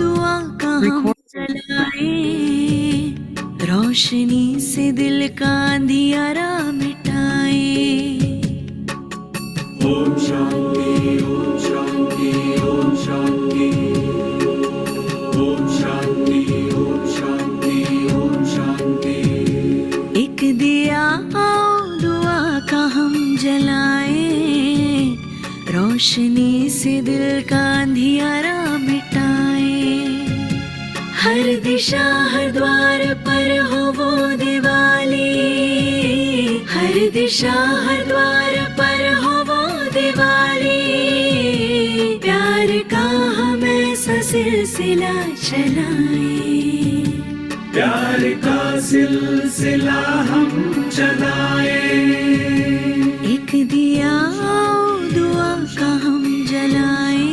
दुआ का हम जलाए, रोशनी से दिल का अंधियारा मिटाए। ओम शांति, ओम शांति, ओम शांति, ओम शांति, ओम शांति, ओम शांति। एक दिया आओ दुआ का हम जलाए, रोशनी से दिल का अंधियारा मिटाए। हर दिशा हर द्वार पर हो वो दिवाली, हर दिशा हर द्वार पर हो वो दिवाली। प्यार का हम ऐसा सिलसिला चलाए, प्यार का सिलसिला हम चलाए। एक दिया दुआ का हम जलाए,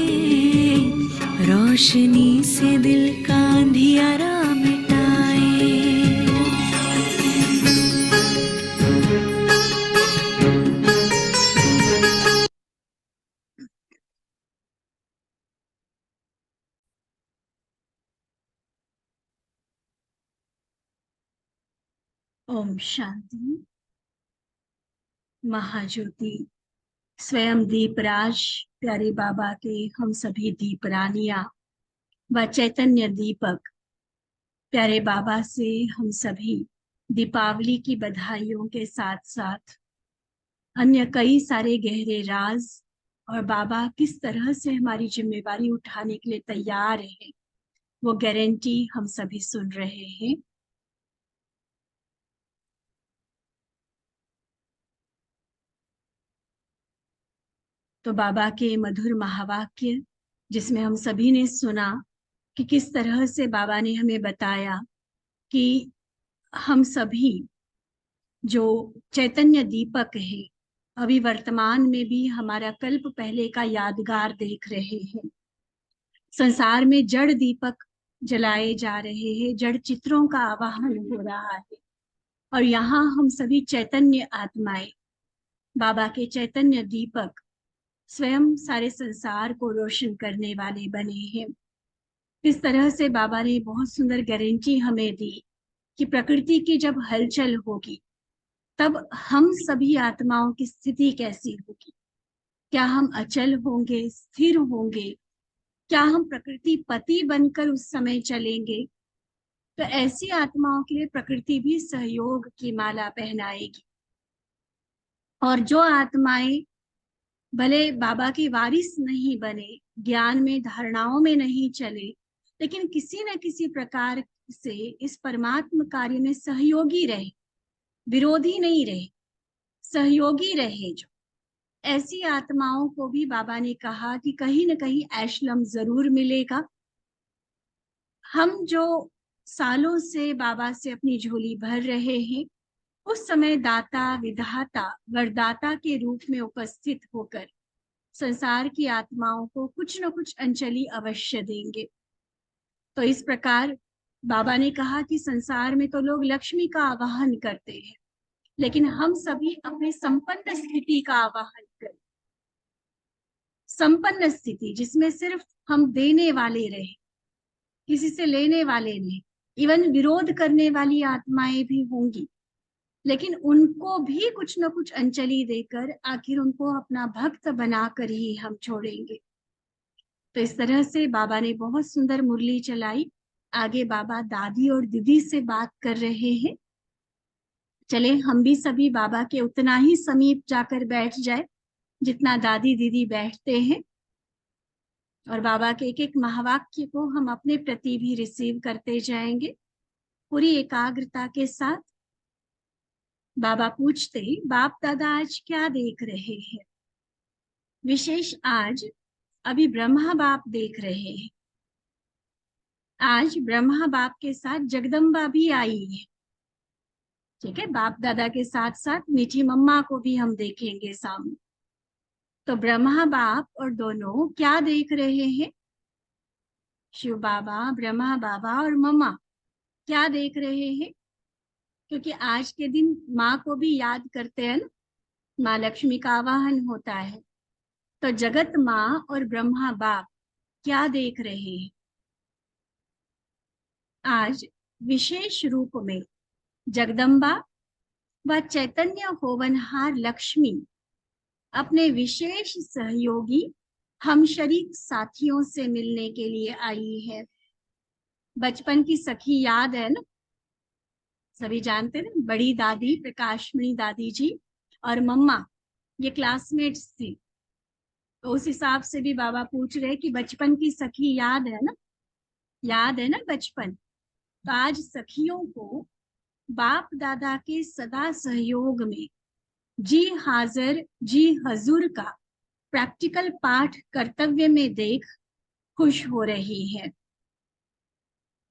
रोशनी से दिल का अंधियारा मिटाए। ओम शांति। महाज्योति स्वयं दीपराज प्यारे बाबा के हम सभी दीपरानियां व चैतन्य दीपक प्यारे बाबा से हम सभी दीपावली की बधाइयों के साथ साथ अन्य कई सारे गहरे राज और बाबा किस तरह से हमारी जिम्मेवारी उठाने के लिए तैयार है वो गारंटी हम सभी सुन रहे हैं। तो बाबा के मधुर महावाक्य जिसमें हम सभी ने सुना कि किस तरह से बाबा ने हमें बताया कि हम सभी जो चैतन्य दीपक है अभी वर्तमान में भी हमारा कल्प पहले का यादगार देख रहे हैं। संसार में जड़ दीपक जलाए जा रहे हैं, जड़ चित्रों का आवाहन हो रहा है और यहाँ हम सभी चैतन्य आत्माएं बाबा के चैतन्य दीपक स्वयं सारे संसार को रोशन करने वाले बने हैं। इस तरह से बाबा ने बहुत सुंदर गारंटी हमें दी कि प्रकृति की जब हलचल होगी तब हम सभी आत्माओं की स्थिति कैसी होगी। क्या हम अचल होंगे, स्थिर होंगे? क्या हम प्रकृति पति बनकर उस समय चलेंगे? तो ऐसी आत्माओं के लिए प्रकृति भी सहयोग की माला पहनाएगी। और जो आत्माएं भले बाबा की वारिस नहीं बने, ज्ञान में धारणाओं में नहीं चले, लेकिन किसी न किसी प्रकार से इस परमात्म कार्य में सहयोगी रहे, विरोधी नहीं रहे, सहयोगी रहे, जो ऐसी आत्माओं को भी बाबा ने कहा कि कहीं न कहीं ऐशलम जरूर मिलेगा। हम जो सालों से बाबा से अपनी झोली भर रहे हैं उस समय दाता विधाता वरदाता के रूप में उपस्थित होकर संसार की आत्माओं को कुछ न कुछ अंजलि अवश्य देंगे। तो इस प्रकार बाबा ने कहा कि संसार में तो लोग लक्ष्मी का आवाहन करते हैं, लेकिन हम सभी अपने संपन्न स्थिति का आवाहन करें। संपन्न स्थिति जिसमें सिर्फ हम देने वाले रहे, किसी से लेने वाले नहीं। इवन विरोध करने वाली आत्माएं भी होंगी, लेकिन उनको भी कुछ न कुछ अंजलि देकर आखिर उनको अपना भक्त बनाकर ही हम छोड़ेंगे। तो इस तरह से बाबा ने बहुत सुंदर मुरली चलाई। आगे बाबा दादी और दीदी से बात कर रहे हैं। चले हम भी सभी बाबा के उतना ही समीप जाकर बैठ जाए जितना दादी दीदी बैठते हैं, और बाबा के एक एक महावाक्य को हम अपने प्रति भी रिसीव करते जाएंगे पूरी एकाग्रता के साथ। बाबा पूछते, बाप दादा आज क्या देख रहे हैं? विशेष आज अभी ब्रह्मा बाप देख रहे हैं। आज ब्रह्मा बाप के साथ जगदम्बा भी आई है। ठीक है, बाप दादा के साथ साथ मीठी मम्मा को भी हम देखेंगे सामने। तो ब्रह्मा बाप और दोनों क्या देख रहे हैं? शिव बाबा, ब्रह्मा बाबा और मम्मा क्या देख रहे हैं? क्योंकि आज के दिन माँ को भी याद करते हैं ना, माँ लक्ष्मी का आवाहन होता है। तो जगत माँ और ब्रह्मा बाप क्या देख रहे हैं? आज विशेष रूप में जगदम्बा व चैतन्य होवनहार लक्ष्मी अपने विशेष सहयोगी हम शरीक साथियों से मिलने के लिए आई है। बचपन की सखी याद है ना, सभी जानते ना, बड़ी दादी प्रकाशमणि दादी जी और मम्मा ये क्लासमेट्स थी। तो उस हिसाब से भी बाबा पूछ रहे कि बचपन की सखी याद है ना, याद है ना बचपन। तो आज सखियों को बाप दादा के सदा सहयोग में जी हाजिर जी हजूर का प्रैक्टिकल पाठ कर्तव्य में देख खुश हो रही है।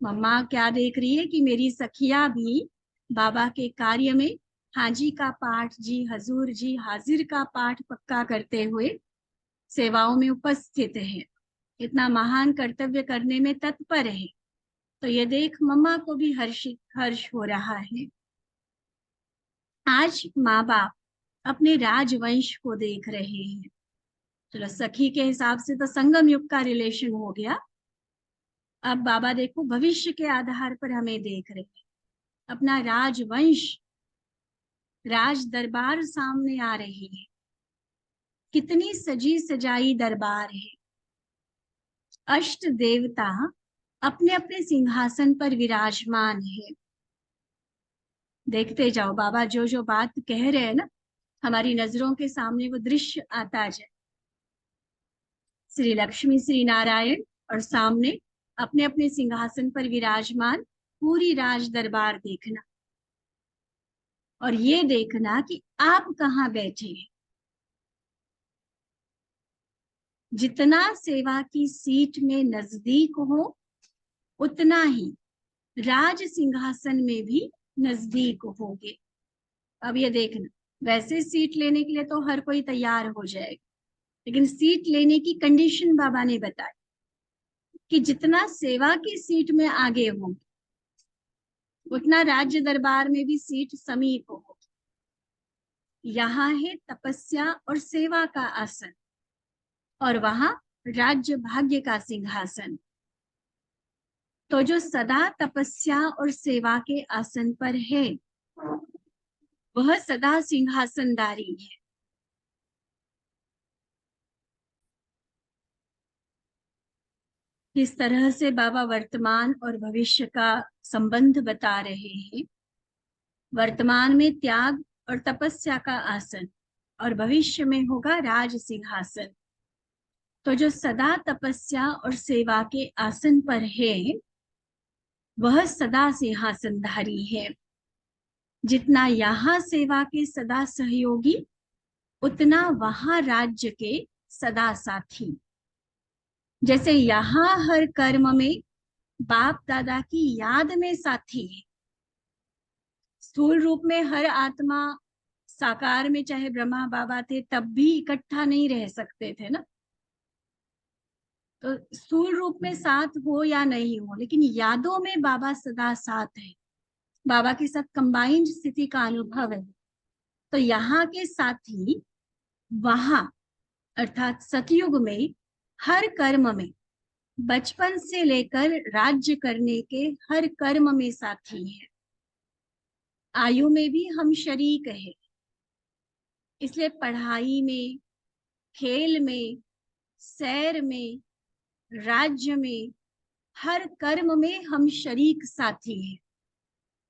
मम्मा क्या देख रही है कि मेरी सखियां भी बाबा के कार्य में हाजी का पाठ जी हजूर जी हाजिर का पाठ पक्का करते हुए सेवाओं में उपस्थित है, इतना महान कर्तव्य करने में तत्पर है। तो ये देख मम्मा को भी हर्ष हो रहा है। आज माँ बाप अपने राजवंश को देख रहे हैं। चलो सखी के हिसाब से तो संगम युग का रिलेशन हो गया। अब बाबा देखो भविष्य के आधार पर हमें देख रहे हैं। अपना राजवंश, राज दरबार सामने आ रही है। कितनी सजी सजाई दरबार है। अष्ट देवता अपने अपने सिंहासन पर विराजमान है। देखते जाओ बाबा जो जो बात कह रहे हैं ना, हमारी नजरों के सामने वो दृश्य आता जाए। श्री लक्ष्मी श्री नारायण और सामने अपने अपने सिंहासन पर विराजमान पूरी राज दरबार देखना, और ये देखना कि आप कहाँ बैठे हैं। जितना सेवा की सीट में नजदीक हो उतना ही राज सिंहासन में भी नजदीक होगे। अब ये देखना, वैसे सीट लेने के लिए तो हर कोई तैयार हो जाएगा, लेकिन सीट लेने की कंडीशन बाबा ने बताई कि जितना सेवा की सीट में आगे होंगे उतना राज्य दरबार में भी सीट समीप होगी। यहाँ है तपस्या और सेवा का आसन, और वहां राज्य भाग्य का सिंहासन। तो जो सदा तपस्या और सेवा के आसन पर है वह सदा सिंहासनधारी है। किस तरह से बाबा वर्तमान और भविष्य का संबंध बता रहे हैं। वर्तमान में त्याग और तपस्या का आसन, और भविष्य में होगा राज सिंहासन। तो जो सदा तपस्या और सेवा के आसन पर है वह सदा सिंहासनधारी है। जितना यहाँ सेवा के सदा सहयोगी उतना वहां राज्य के सदा साथी। जैसे यहाँ हर कर्म में बाप दादा की याद में साथी है। स्थूल रूप में हर आत्मा साकार में चाहे ब्रह्मा बाबा थे तब भी इकट्ठा नहीं रह सकते थे ना। तो स्थूल रूप में साथ हो या नहीं हो, लेकिन यादों में बाबा सदा साथ है। बाबा के साथ कंबाइंड स्थिति का अनुभव है। तो यहाँ के साथी वहां अर्थात सतयुग में हर कर्म में, बचपन से लेकर राज्य करने के हर कर्म में साथी है। आयु में भी हम शरीक है, इसलिए पढ़ाई में, खेल में, सैर में, राज्य में, हर कर्म में हम शरीक साथी हैं।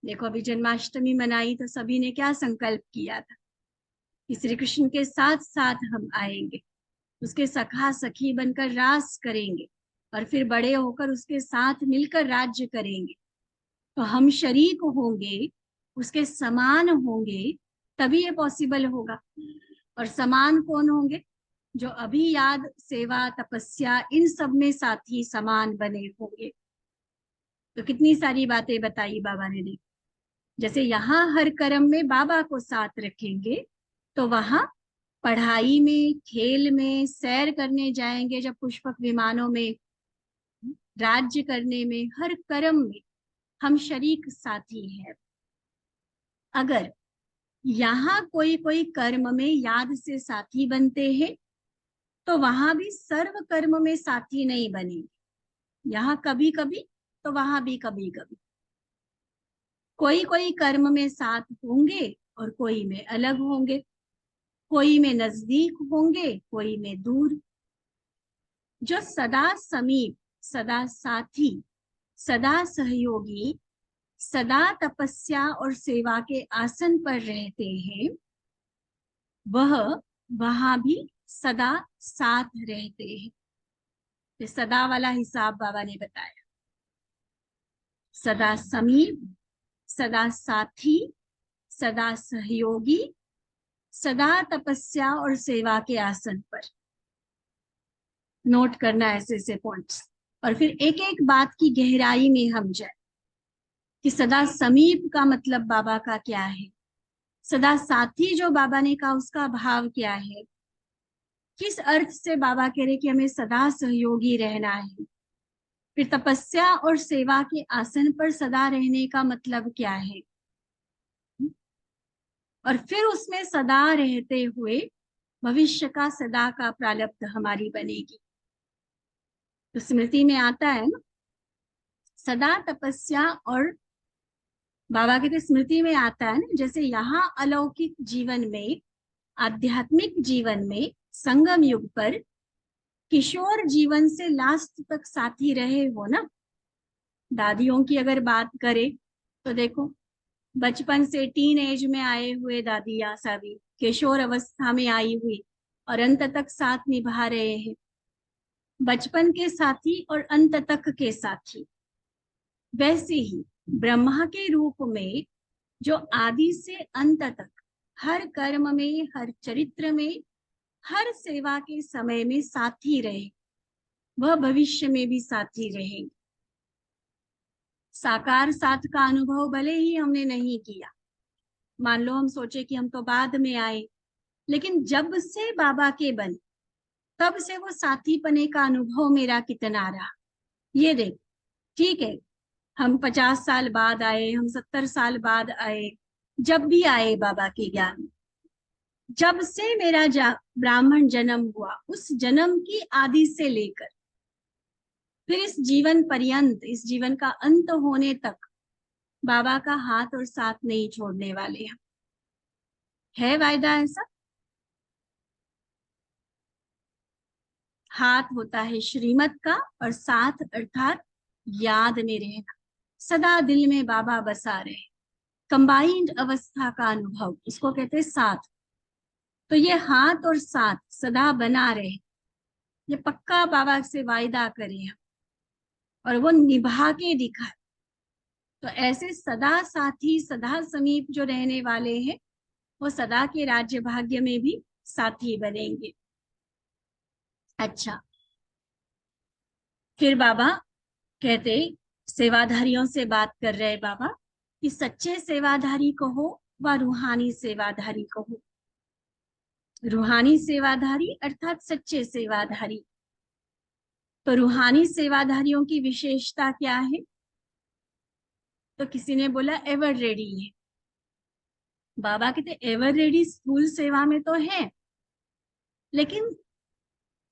देखो अभी जन्माष्टमी मनाई तो सभी ने क्या संकल्प किया था कि श्री कृष्ण के साथ साथ हम आएंगे, उसके सखा सखी बनकर रास करेंगे और फिर बड़े होकर उसके साथ मिलकर राज्य करेंगे। तो हम शरीक होंगे, उसके समान होंगे, तभी ये पॉसिबल होगा। और समान कौन होंगे? जो अभी याद सेवा तपस्या इन सब में साथी समान बने होंगे। तो कितनी सारी बातें बताई बाबा ने। देखी जैसे यहाँ हर कर्म में बाबा को साथ रखेंगे तो वहां पढ़ाई में, खेल में, सैर करने जाएंगे जब पुष्पक विमानों में, राज्य करने में, हर कर्म में हम शरीक साथी हैं। अगर यहाँ कोई कोई कर्म में याद से साथी बनते हैं तो वहां भी सर्व कर्म में साथी नहीं बनेंगे। यहाँ कभी कभी तो वहां भी कभी कभी कोई कोई कर्म में साथ होंगे और कोई में अलग होंगे, कोई में नजदीक होंगे, कोई में दूर। जो सदा समीप, सदा साथी, सदा सहयोगी, सदा तपस्या और सेवा के आसन पर रहते हैं, वह वहां भी सदा साथ रहते हैं। ये सदा वाला हिसाब बाबा ने बताया। सदा समीप, सदा साथी, सदा सहयोगी, सदा तपस्या और सेवा के आसन पर। नोट करना ऐसे ऐसे पॉइंट्स, और फिर एक एक बात की गहराई में हम जाए कि सदा समीप का मतलब बाबा का क्या है, सदा साथी जो बाबा ने कहा उसका भाव क्या है, किस अर्थ से बाबा कह रहे कि हमें सदा सहयोगी रहना है। फिर तपस्या और सेवा के आसन पर सदा रहने का मतलब क्या है, और फिर उसमें सदा रहते हुए भविष्य का सदा का प्रारब्ध हमारी बनेगी। तो स्मृति में आता है ना, सदा तपस्या, और बाबा कहते स्मृति में आता है ना, जैसे यहाँ अलौकिक जीवन में, आध्यात्मिक जीवन में संगम युग पर किशोर जीवन से लास्ट तक साथी रहे हो ना। दादियों की अगर बात करें तो देखो, बचपन से टीन एज में आए हुए दादी आशा भी किशोर अवस्था में आई हुई और अंत तक साथ निभा रहे हैं। बचपन के साथी और अंत तक के साथी। वैसे ही ब्रह्मा के रूप में जो आदि से अंत तक हर कर्म में, हर चरित्र में, हर सेवा के समय में साथी रहे, वह भविष्य में भी साथी रहेंगे। साकार साथ का अनुभव भले ही हमने नहीं किया, मान लो हम सोचे कि हम तो बाद में आए, लेकिन जब से बाबा के बने तब से वो साथी पने का अनुभव मेरा कितना रहा। ये देख, ठीक है हम 50 साल बाद आए, हम 70 साल बाद आए, जब भी आए बाबा के ज्ञान, जब से मेरा ब्राह्मण जन्म हुआ, उस जन्म की आदि से लेकर फिर इस जीवन पर्यंत, इस जीवन का अंत होने तक बाबा का हाथ और साथ नहीं छोड़ने वाले हैं। है वायदा ऐसा। हाथ होता है श्रीमत का, और साथ अर्थात याद में रहना, सदा दिल में बाबा बसा रहे, कंबाइंड अवस्था का अनुभव, इसको कहते हैं साथ। तो ये हाथ और साथ सदा बना रहे, ये पक्का बाबा से वायदा करें और वो निभा के दिखाए। तो ऐसे सदा साथी, सदा समीप जो रहने वाले हैं, वो सदा के राज्य भाग्य में भी साथी बनेंगे। अच्छा, फिर बाबा कहते, सेवाधारियों से बात कर रहे बाबा कि सच्चे सेवाधारी कहो व रूहानी सेवाधारी कहो। रूहानी सेवाधारी अर्थात सच्चे सेवाधारी। तो रूहानी सेवाधारियों की विशेषता क्या है? तो किसी ने बोला एवर रेडी है। बाबा कहते एवर रेडी स्थूल सेवा में तो है, लेकिन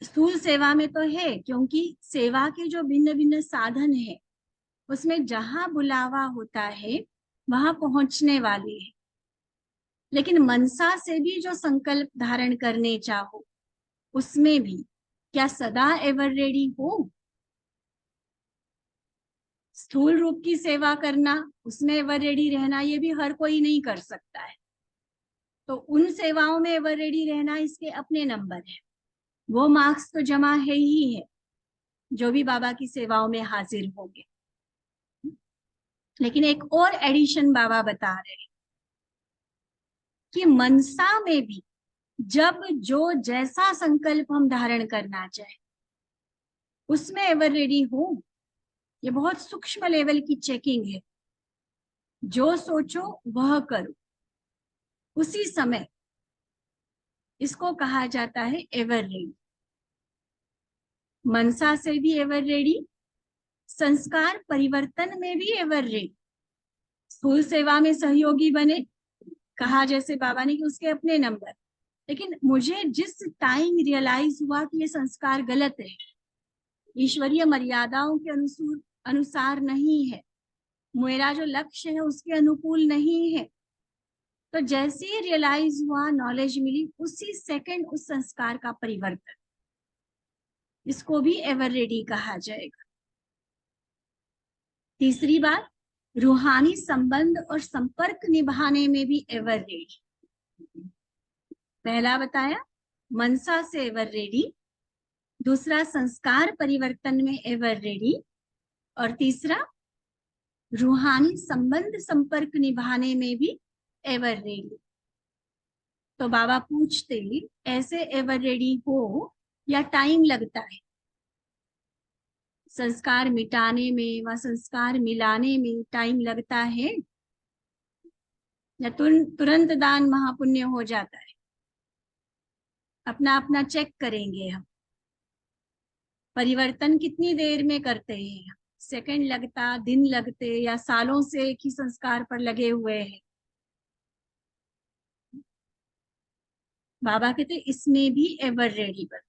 स्थूल सेवा में तो है क्योंकि सेवा के जो भिन्न भिन्न साधन है उसमें जहां बुलावा होता है वहां पहुंचने वाले हैं। लेकिन मनसा से भी जो संकल्प धारण करने चाहो उसमें भी क्या सदा एवर रेडी हो? स्थूल रूप की सेवा करना, उसमें एवर रेडी रहना, ये भी हर कोई नहीं कर सकता है। तो उन सेवाओं में एवर रेडी रहना इसके अपने नंबर है, वो मार्क्स तो जमा है ही है जो भी बाबा की सेवाओं में हाजिर होंगे। लेकिन एक और एडिशन बाबा बता रहे हैं कि मनसा में भी जब जो जैसा संकल्प हम धारण करना चाहे उसमें एवर रेडी हो। ये बहुत सूक्ष्म लेवल की चेकिंग है। जो सोचो वह करो उसी समय, इसको कहा जाता है एवर रेडी। मनसा से भी एवर रेडी, संस्कार परिवर्तन में भी एवर रेडी। स्थूल सेवा में सहयोगी बने, कहा जैसे बाबा ने कि उसके अपने नंबर, लेकिन मुझे जिस टाइम रियलाइज हुआ कि ये संस्कार गलत है, ईश्वरीय मर्यादाओं के अनुसार नहीं है, मेरा जो लक्ष्य है उसके अनुकूल नहीं है। तो जैसे ही रियलाइज हुआ, नॉलेज मिली, उसी सेकंड उस संस्कार का परिवर्तन, इसको भी एवर रेडी कहा जाएगा। तीसरी बात, रूहानी संबंध और संपर्क निभाने में भी एवर रेडी। पहला बताया मनसा से एवर रेडी, दूसरा संस्कार परिवर्तन में एवर रेडी, और तीसरा रूहानी संबंध संपर्क निभाने में भी एवर रेडी। तो बाबा पूछते, ऐसे एवर रेडी हो या टाइम लगता है? संस्कार मिटाने में व संस्कार मिलाने में टाइम लगता है या तुरंत दान महापुण्य हो जाता है? अपना अपना चेक करेंगे हम। परिवर्तन कितनी देर में करते हैं? सेकंड लगता, दिन लगते, या सालों से एक ही संस्कार पर लगे हुए हैं? बाबा कहते इसमें भी एवर रेडी बन।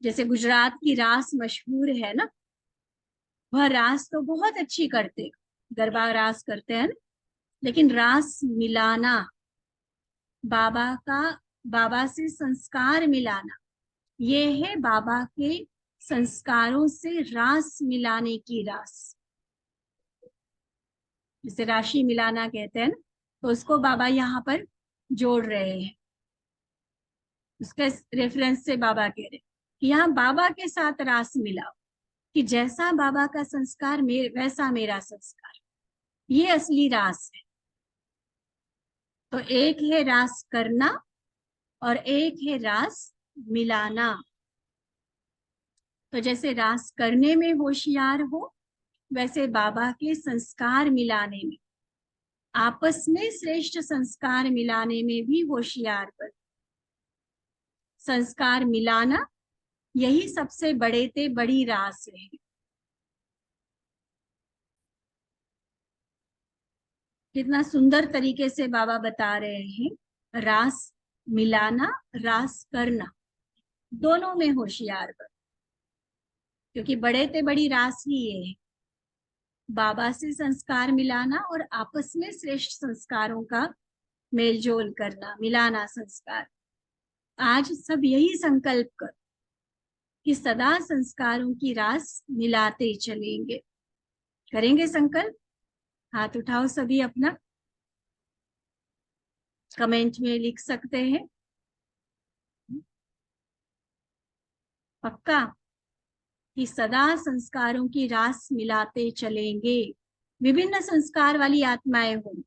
जैसे गुजरात की रास मशहूर है ना, वह रास तो बहुत अच्छी करते, गरबा रास करते हैं ना, लेकिन रास मिलाना, बाबा से संस्कार मिलाना, ये है बाबा के संस्कारों से रास मिलाने की रास। जिसे राशि मिलाना कहते हैं ना, तो उसको बाबा यहाँ पर जोड़ रहे हैं। उसके रेफरेंस से बाबा कह रहे कि यहाँ बाबा के साथ रास मिलाओ, कि जैसा बाबा का संस्कार वैसा मेरा संस्कार, ये असली रास है। तो एक है रास करना और एक है रास मिलाना। तो जैसे रास करने में होशियार हो, वैसे बाबा के संस्कार मिलाने में, आपस में श्रेष्ठ संस्कार मिलाने में भी होशियार बन। संस्कार मिलाना, यही सबसे बड़ी रास है। कितना सुंदर तरीके से बाबा बता रहे हैं, रास मिलाना, रास करना, दोनों में होशियार बन, क्योंकि बड़ी रास ही ये है, बाबा से संस्कार मिलाना और आपस में श्रेष्ठ संस्कारों का मेलजोल करना, मिलाना संस्कार। आज सब यही संकल्प कर कि सदा संस्कारों की रास मिलाते चलेंगे। करेंगे संकल्प? हाथ उठाओ सभी अपना, कमेंट में लिख सकते हैं। पक्का कि सदा संस्कारों की रास मिलाते चलेंगे। विभिन्न संस्कार वाली आत्माएं हों,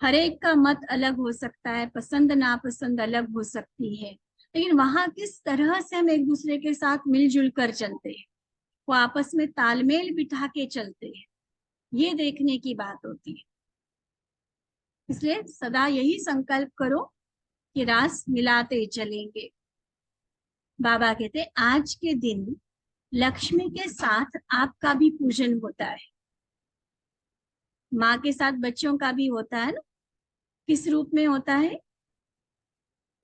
हर एक का मत अलग हो सकता है, पसंद नापसंद अलग हो सकती है, लेकिन वहां किस तरह से हम एक दूसरे के साथ मिलजुल कर चलते हैं, वो आपस में तालमेल बिठा के चलते हैं, ये देखने की बात होती है। इसलिए सदा यही संकल्प करो कि रास मिलाते चलेंगे। बाबा कहते आज के दिन लक्ष्मी के साथ आपका भी पूजन होता है, माँ के साथ बच्चों का भी होता है ना। किस रूप में होता है?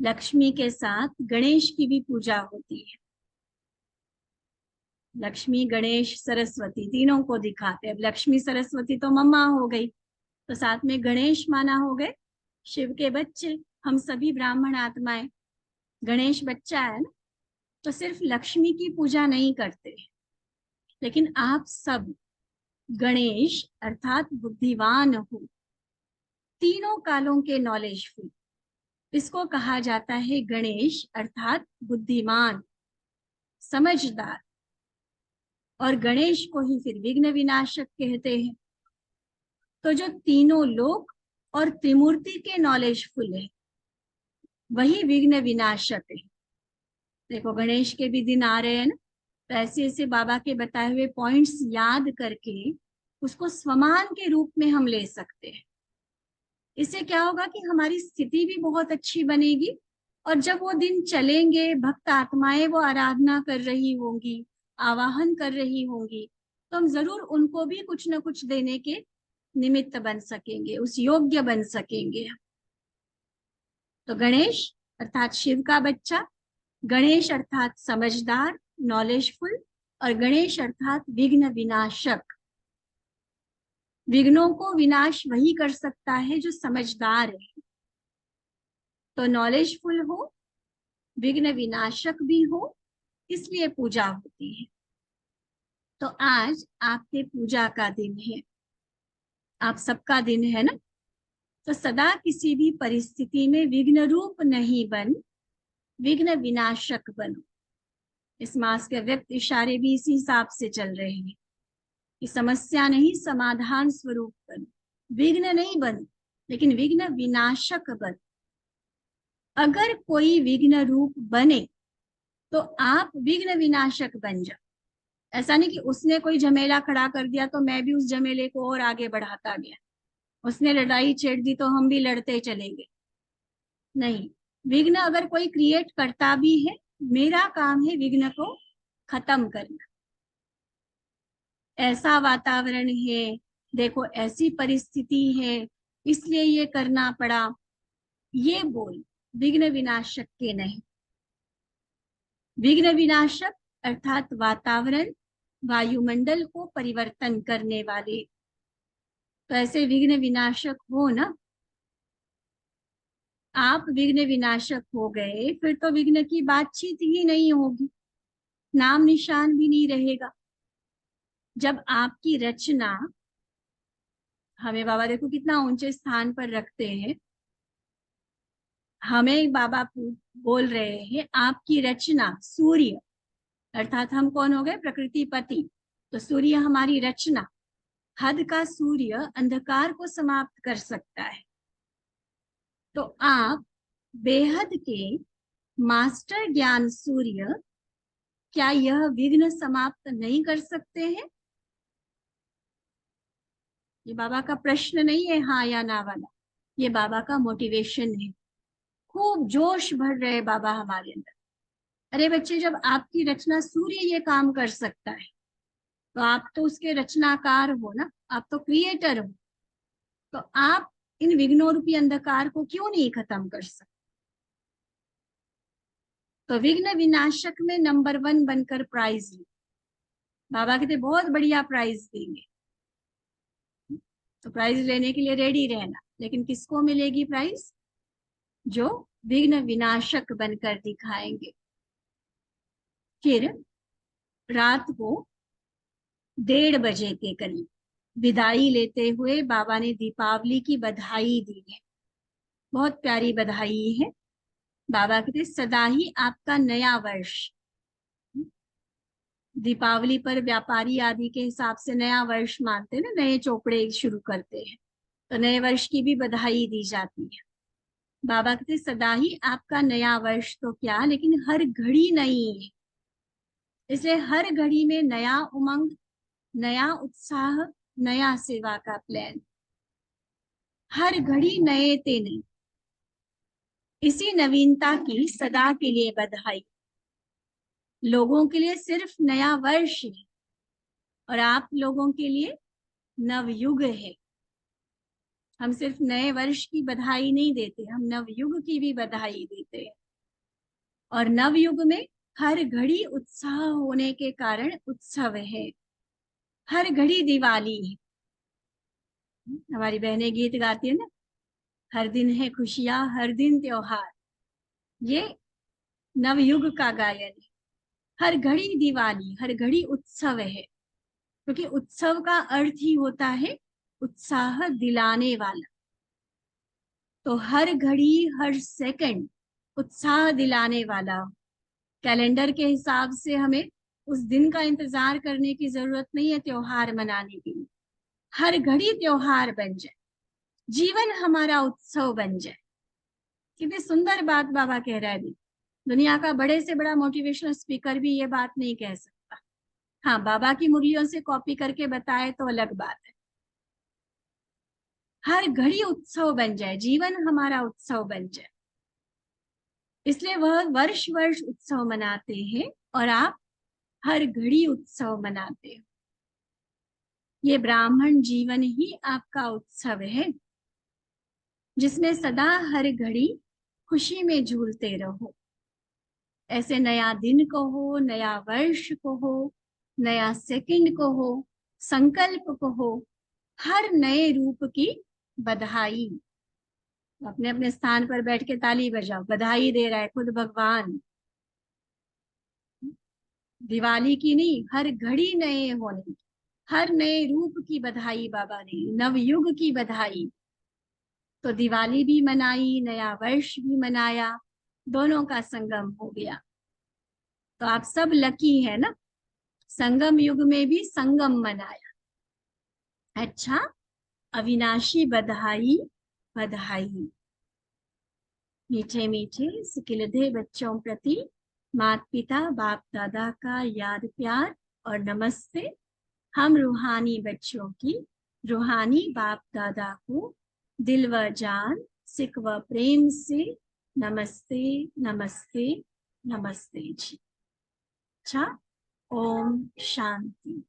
लक्ष्मी के साथ गणेश की भी पूजा होती है। लक्ष्मी, गणेश, सरस्वती तीनों को दिखाते हैं। लक्ष्मी सरस्वती तो मम्मा हो गई, तो साथ में गणेश माना हो गए शिव के बच्चे, हम सभी ब्राह्मण आत्माएं, गणेश बच्चा है ना। तो सिर्फ लक्ष्मी की पूजा नहीं करते, लेकिन आप सब गणेश अर्थात बुद्धिवान हो, तीनों कालों के नॉलेजफुल, इसको कहा जाता है गणेश अर्थात बुद्धिमान, समझदार। और गणेश को ही फिर विघ्न विनाशक कहते हैं। तो जो तीनों लोक और त्रिमूर्ति के नॉलेजफुल है, वही विघ्न विनाशक है। देखो गणेश के भी दिन आ रहे हैं ना, तो ऐसे ऐसे बाबा के बताए हुए पॉइंट्स याद करके उसको स्वमान के रूप में हम ले सकते हैं। इससे क्या होगा कि हमारी स्थिति भी बहुत अच्छी बनेगी, और जब वो दिन चलेंगे, भक्त आत्माएं वो आराधना कर रही होंगी, आवाहन कर रही होंगी, तो हम जरूर उनको भी कुछ न कुछ देने के निमित्त बन सकेंगे, उस योग्य बन सकेंगे। तो गणेश अर्थात शिव का बच्चा, गणेश अर्थात समझदार, नॉलेजफुल, और गणेश अर्थात विघ्न विनाशक। विघ्नों को विनाश वही कर सकता है जो समझदार है। तो नॉलेजफुल हो, विघ्न विनाशक भी हो, इसलिए पूजा होती है। तो आज आपके पूजा का दिन है, आप सबका दिन है ना। तो सदा किसी भी परिस्थिति में विघ्न रूप नहीं बन, विघ्न विनाशक बनो। इस मास के व्यक्त इशारे भी इसी हिसाब से चल रहे हैं कि समस्या नहीं समाधान स्वरूप बनो, विघ्न नहीं बनो लेकिन विघ्न विनाशक बनो। अगर कोई विघ्न रूप बने तो आप विघ्न विनाशक बन जाओ। ऐसा नहीं कि उसने कोई झमेला खड़ा कर दिया तो मैं भी उस झमेले को और आगे बढ़ाता गया, उसने लड़ाई छेड़ दी तो हम भी लड़ते चलेंगे। नहीं, विघ्न अगर कोई क्रिएट करता भी है, मेरा काम है विघ्न को खत्म करना। ऐसा वातावरण है, देखो ऐसी परिस्थिति है इसलिए ये करना पड़ा, ये बोल विघ्न विनाशक के नहीं। विघ्न विनाशक अर्थात वातावरण वायुमंडल को परिवर्तन करने वाले। तो ऐसे विघ्न विनाशक हो ना, आप विघ्न विनाशक हो गए फिर तो विघ्न की बातचीत ही नहीं होगी, नाम निशान भी नहीं रहेगा। जब आपकी रचना, हमें बाबा देखो कितना ऊंचे स्थान पर रखते हैं, हमें बाबा बोल रहे हैं आपकी रचना सूर्य, अर्थात हम कौन हो गए, प्रकृति पति। तो सूर्य हमारी रचना, हद का सूर्य अंधकार को समाप्त कर सकता है। तो आप बेहद के मास्टर ज्ञान सूर्य, क्या यह विघ्न समाप्त नहीं कर सकते हैं? ये बाबा का प्रश्न नहीं है हाँ या ना वाला, ये बाबा का मोटिवेशन है। खूब जोश भर रहे बाबा हमारे अंदर। अरे बच्चे, जब आपकी रचना सूर्य ये काम कर सकता है तो आप तो उसके रचनाकार हो ना, आप तो क्रिएटर हो। तो आप इन विघ्नों रूपी अंधकार को क्यों नहीं खत्म कर सकते? तो विघ्न विनाशक में नंबर 1 बनकर प्राइज ली। बाबा कहते बहुत बढ़िया प्राइज देंगे, तो प्राइज लेने के लिए रेडी रहना। लेकिन किसको मिलेगी प्राइज? जो विघ्न विनाशक बनकर दिखाएंगे। फिर रात को 1:30 बजे के करीब विदाई लेते हुए बाबा ने दीपावली की बधाई दी है। बहुत प्यारी बधाई है। बाबा कहते सदा ही आपका नया वर्ष, दीपावली पर व्यापारी आदि के हिसाब से नया वर्ष मानते हैं ना, नए चोपड़े शुरू करते हैं, तो नए वर्ष की भी बधाई दी जाती है। बाबा कहते सदा ही आपका नया वर्ष तो क्या, लेकिन हर घड़ी नई है। इसलिए हर घड़ी में नया उमंग, नया उत्साह, नया सेवा का प्लान, हर घड़ी नए ते नहीं। इसी नवीनता की सदा के लिए बधाई। लोगों के लिए सिर्फ नया वर्ष है और आप लोगों के लिए नवयुग है। हम सिर्फ नए वर्ष की बधाई नहीं देते, हम नवयुग की भी बधाई देते हैं। और नवयुग में हर घड़ी उत्साह होने के कारण उत्सव है, हर घड़ी दिवाली है। हमारी बहनें गीत गाती है ना, हर दिन है खुशियां हर दिन त्योहार। ये नवयुग का गायन है। हर घड़ी दिवाली, हर घड़ी उत्सव है, क्योंकि उत्सव का अर्थ ही होता है उत्साह दिलाने वाला। तो हर घड़ी हर सेकंड उत्साह दिलाने वाला। कैलेंडर के हिसाब से हमें उस दिन का इंतजार करने की जरूरत नहीं है त्योहार मनाने के लिए। हर घड़ी त्योहार बन जाए, जीवन हमारा उत्सव बन जाए। कितनी सुंदर बात बाबा कह रहा है। दुनिया का बड़े से बड़ा मोटिवेशनल स्पीकर भी ये बात नहीं कह सकता। हाँ, बाबा की मुरलियों से कॉपी करके बताए तो अलग बात है। हर घड़ी उत्सव बन जाए, जीवन हमारा उत्सव बन जाए, इसलिए वह वर्ष वर्ष उत्सव मनाते हैं और आप हर घड़ी उत्सव मनाते हो। ये ब्राह्मण जीवन ही आपका उत्सव है, जिसमें सदा हर घड़ी खुशी में झूलते रहो। ऐसे नया दिन को हो, नया वर्ष को हो, नया सेकंड को हो, संकल्प को हो, हर नए रूप की बधाई। अपने अपने स्थान पर बैठ के ताली बजाओ, बधाई दे रहा है खुद भगवान। दिवाली की नहीं, हर घड़ी नए होने की, हर नए रूप की बधाई बाबा ने, नवयुग की बधाई। तो दिवाली भी मनाई, नया वर्ष भी मनाया, दोनों का संगम हो गया। तो आप सब लकी है ना, संगम युग में भी संगम मनाया। अच्छा, अविनाशी बधाई बधाई। मीठे मीठे सिकिलधे बच्चों प्रति माता पिता बाप दादा का याद प्यार और नमस्ते। हम रूहानी बच्चों की रूहानी बाप दादा को दिल व जान सिक व प्रेम से नमस्ते नमस्ते नमस्ते जी। अच्छा, ओम शांति।